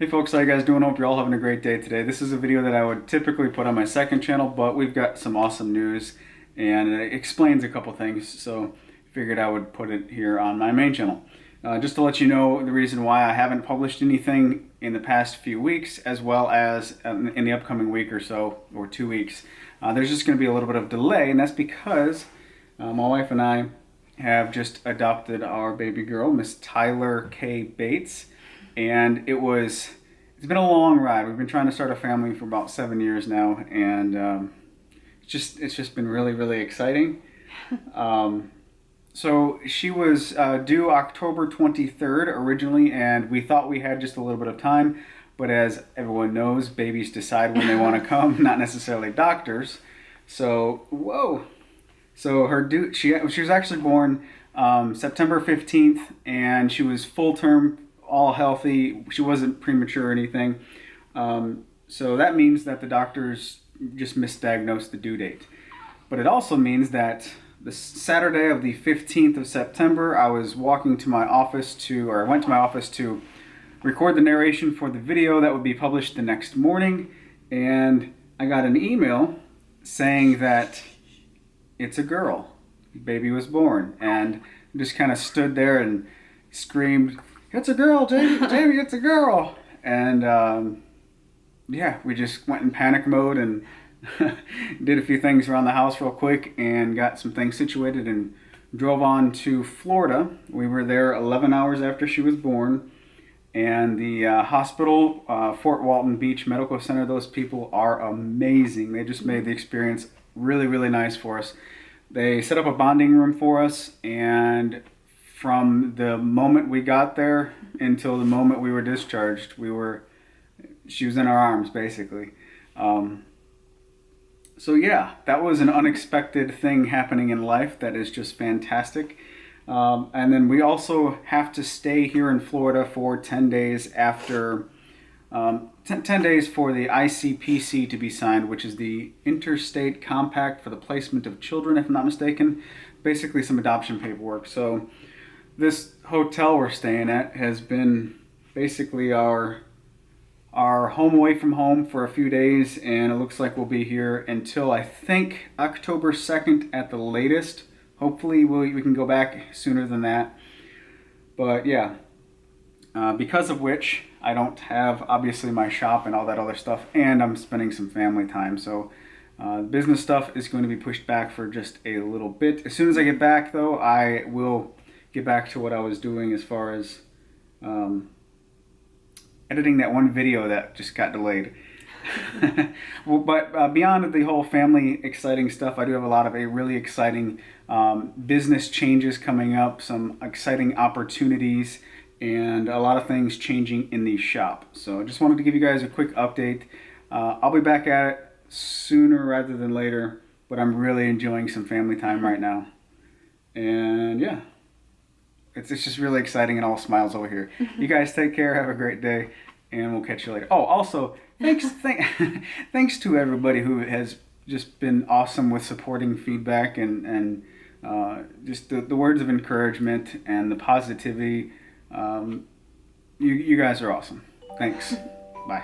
Hey folks, how you guys doing? Hope you're all having a great day today. This is a video that I would typically put on my second channel, but we've got some awesome news and it explains a couple things, so figured I would put it here on my main channel. Just to let you know the reason why I haven't published anything in the past few weeks, as well as in the upcoming week or so, or 2 weeks. There's just going to be a little bit of delay, and that's because my wife and I have just adopted our baby girl, Miss Tyler K. Bates. And it's been a long ride. We've been trying to start a family for about 7 years now, and it's just been really, really exciting. So she was due October 23rd originally, and we thought we had just a little bit of time, but as everyone knows, babies decide when they want to come, not necessarily doctors. So, whoa. So she was actually born September 15th, and she was full term, all healthy. She wasn't premature or anything. So that means that the doctors just misdiagnosed the due date. But it also means that the Saturday of the 15th of September, I went to my office to record the narration for the video that would be published the next morning. And I got an email saying that it's a girl. The baby was born. And I just kind of stood there and screamed, "It's a girl, Jamie, Jamie, it's a girl." And yeah, we just went in panic mode and did a few things around the house real quick and got some things situated and drove on to Florida. We were there 11 hours after she was born. And the hospital, Fort Walton Beach Medical Center, those people are amazing. They just made the experience really, really nice for us. They set up a bonding room for us, and from the moment we got there until the moment we were discharged, she was in our arms, basically. So yeah, that was an unexpected thing happening in life that is just fantastic. And then we also have to stay here in Florida for 10 days after, 10 days for the ICPC to be signed, which is the Interstate Compact for the Placement of Children, if I'm not mistaken. Basically some adoption paperwork. So this hotel we're staying at has been basically our home away from home for a few days, and it looks like we'll be here until I think October 2nd at the latest. Hopefully we can go back sooner than that. But yeah, because of which I don't have obviously my shop and all that other stuff, and I'm spending some family time. So business stuff is going to be pushed back for just a little bit. As soon as I get back though, I will get back to what I was doing as far as editing that one video that just got delayed. Well, but beyond the whole family exciting stuff, I do have a lot of really exciting business changes coming up, some exciting opportunities, and a lot of things changing in the shop. So I just wanted to give you guys a quick update. I'll be back at it sooner rather than later, but I'm really enjoying some family time right now. And yeah, it's just really exciting and all smiles over here. You guys take care, have a great day, and we'll catch you later. Oh, also, thanks to everybody who has just been awesome with supporting feedback and just the words of encouragement and the positivity. You guys are awesome. Thanks. Bye.